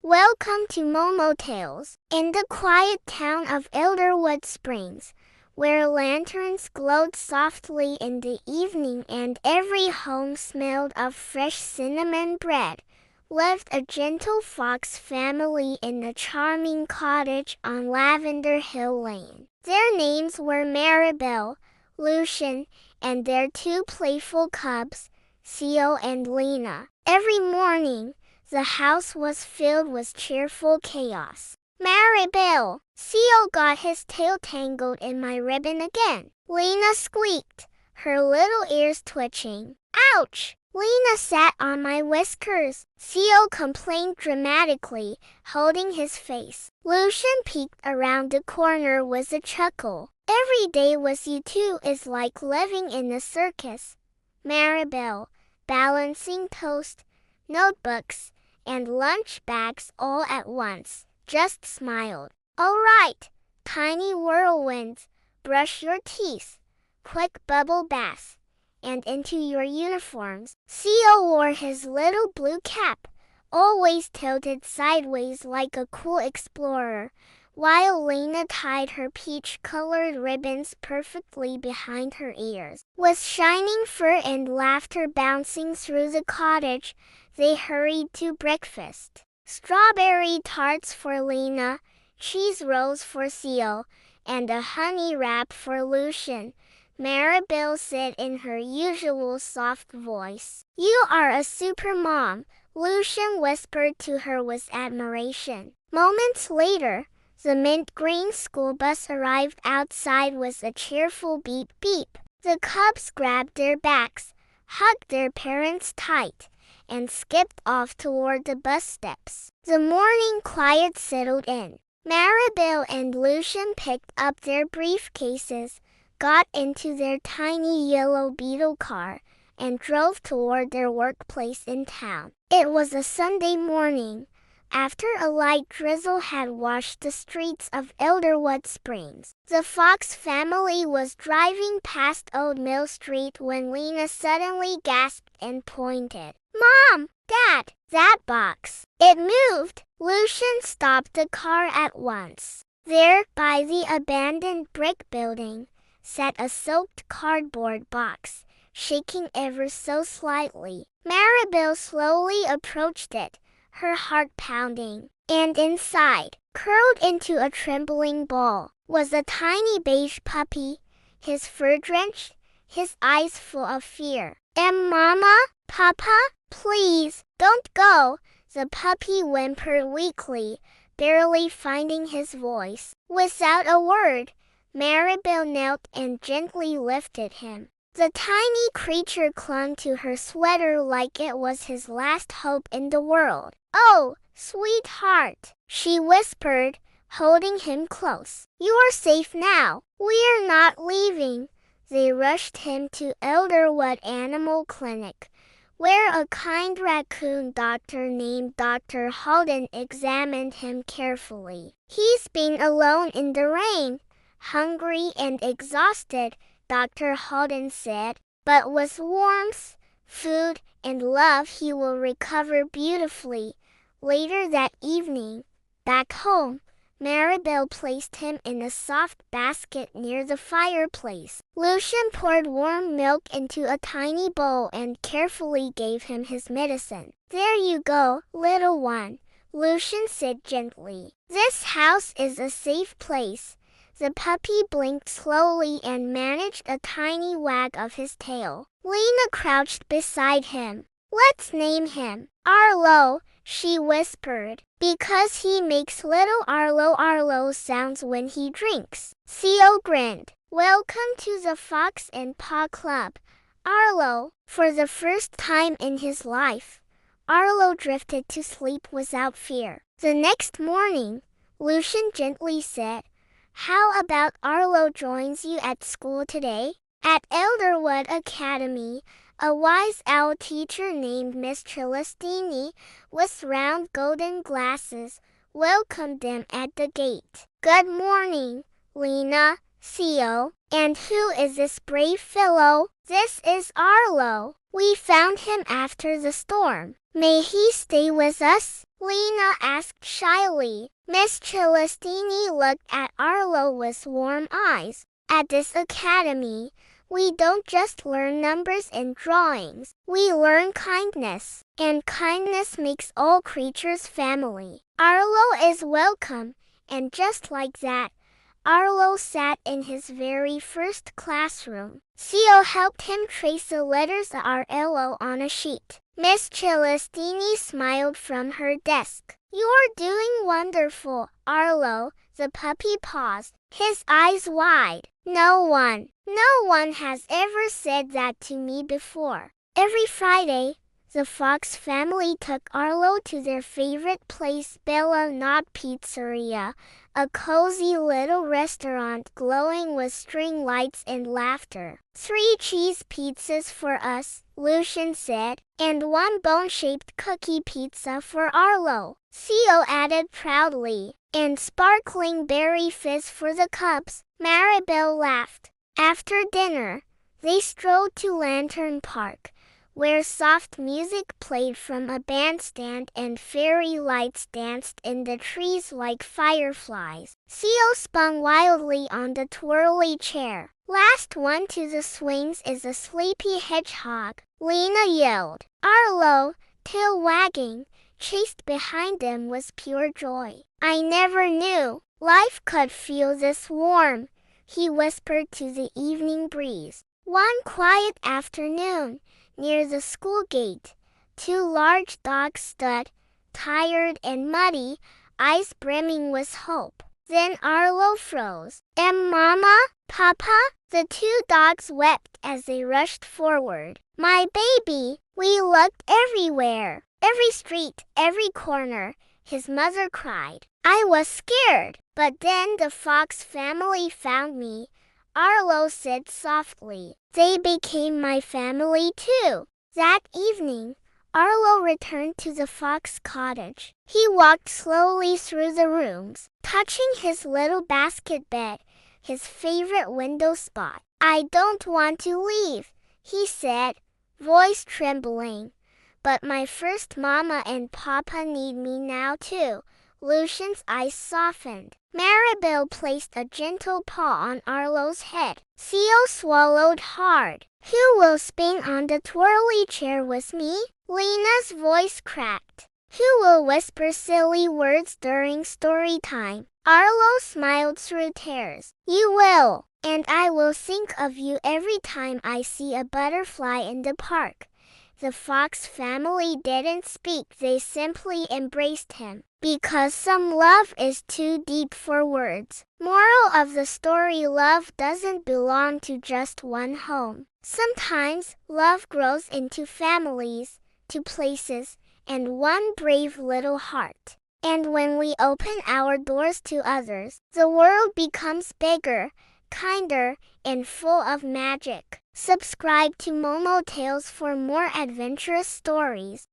Welcome to Momo Tales. In the quiet town of Elderwood Springs, where lanterns glowed softly in the evening and every home smelled of fresh cinnamon bread, lived a gentle fox family in a charming cottage on Lavender Hill Lane. Their names were Maribel, Lucian, and their two playful cubs, Seal and Lena. Every morning, the house was filled with cheerful chaos. Maribel! Seal got his tail tangled in my ribbon again. Lena squeaked, her little ears twitching. Ouch! Lena sat on my whiskers. Seal complained dramatically, holding his face. Lucian peeked around the corner with a chuckle. Every day with you two is like living in a circus. Maribel, balancing toast, notebooks, and lunch bags all at once, just smiled. All right, tiny whirlwinds, brush your teeth, quick bubble bath, and into your uniforms. Seal wore his little blue cap, always tilted sideways like a cool explorer, while Lena tied her peach-colored ribbons perfectly behind her ears. With shining fur and laughter bouncing through the cottage, they hurried to breakfast. Strawberry tarts for Lena, cheese rolls for Seal, and a honey wrap for Lucian, Maribel said in her usual soft voice. You are a super mom, Lucian whispered to her with admiration. Moments later, the mint green school bus arrived outside with a cheerful beep beep. The cubs grabbed their bags, hugged their parents tight, and skipped off toward the bus steps. The morning quiet settled in. Maribel and Lucian picked up their briefcases, got into their tiny yellow beetle car, and drove toward their workplace in town. It was a Sunday morning, after a light drizzle had washed the streets of Elderwood Springs. The Fox family was driving past Old Mill Street when Lena suddenly gasped and pointed. Mom! Dad! That box! It moved! Lucian stopped the car at once. There, by the abandoned brick building, sat a soaked cardboard box, shaking ever so slightly. Maribel slowly approached it, her heart pounding, and inside, curled into a trembling ball, was a tiny beige puppy, his fur drenched, his eyes full of fear. Mama? Papa? Please, don't go, the puppy whimpered weakly, barely finding his voice. Without a word, Maribel knelt and gently lifted him. The tiny creature clung to her sweater like it was his last hope in the world. Oh, sweetheart, she whispered, holding him close. You are safe now. We're not leaving. They rushed him to Elderwood Animal Clinic, where a kind raccoon doctor named Dr. Holden examined him carefully. He's been alone in the rain, hungry and exhausted, Dr. Holden said, but with warmth, food, and love he will recover beautifully. Later that evening, back home, Maribel placed him in a soft basket near the fireplace. Lucian poured warm milk into a tiny bowl and carefully gave him his medicine. There you go, little one, Lucian said gently. This house is a safe place. The puppy blinked slowly and managed a tiny wag of his tail. Lena crouched beside him. Let's name him Arlo, she whispered, because he makes little Arlo sounds when he drinks. Seal grinned. Welcome to the Fox and Paw Club, Arlo. For the first time in his life, Arlo drifted to sleep without fear. The next morning, Lucian gently said, How about Arlo joins you at school today? At Elderwood Academy, a wise owl teacher named Miss Celestini, with round golden glasses, welcomed them at the gate. Good morning, Lena, Seal. And who is this brave fellow? This is Arlo. We found him after the storm. May he stay with us? Lena asked shyly. Miss Celestini looked at Arlo with warm eyes. At this academy, we don't just learn numbers and drawings. We learn kindness. And kindness makes all creatures family. Arlo is welcome. And just like that, Arlo sat in his very first classroom. Theo helped him trace the letters RLO on a sheet. Miss Celestini smiled from her desk. You're doing wonderful, Arlo. The puppy paused, his eyes wide. No one has ever said that to me before. Every Friday, the Fox family took Arlo to their favorite place, Bella Not Pizzeria, a cozy little restaurant glowing with string lights and laughter. 3 cheese pizzas for us, Lucian said, and 1 bone-shaped cookie pizza for Arlo, Theo added proudly, and sparkling berry fizz for the cubs, Maribel laughed. After dinner, they strolled to Lantern Park, where soft music played from a bandstand and fairy lights danced in the trees like fireflies. Theo spun wildly on the twirly chair. Last one to the swings is a sleepy hedgehog, Lena yelled. Arlo, tail wagging, chased behind them with pure joy. I never knew life could feel this warm, he whispered to the evening breeze. One quiet afternoon, near the school gate, 2 large dogs stood, tired and muddy, eyes brimming with hope. Then Arlo froze. Mama? Papa? The 2 dogs wept as they rushed forward. My baby! We looked everywhere. Every street, every corner, his mother cried. I was scared, but then the Fox family found me, Arlo said softly. They became my family too. That evening, Arlo returned to the Fox cottage. He walked slowly through the rooms, touching his little basket bed, his favorite window spot. I don't want to leave, he said, voice trembling. But my first mama and papa need me now too. Lucian's eyes softened. Maribel placed a gentle paw on Arlo's head. Theo swallowed hard. Who will spin on the twirly chair with me? Lena's voice cracked. Who will whisper silly words during story time? Arlo smiled through tears. You will, and I will think of you every time I see a butterfly in the park. The Fox family didn't speak, they simply embraced him. Because some love is too deep for words. Moral of the story: love doesn't belong to just one home. Sometimes love grows into families, to places, and one brave little heart. And when we open our doors to others, the world becomes bigger, kinder, and full of magic. Subscribe to Momo Tales for more adventurous stories.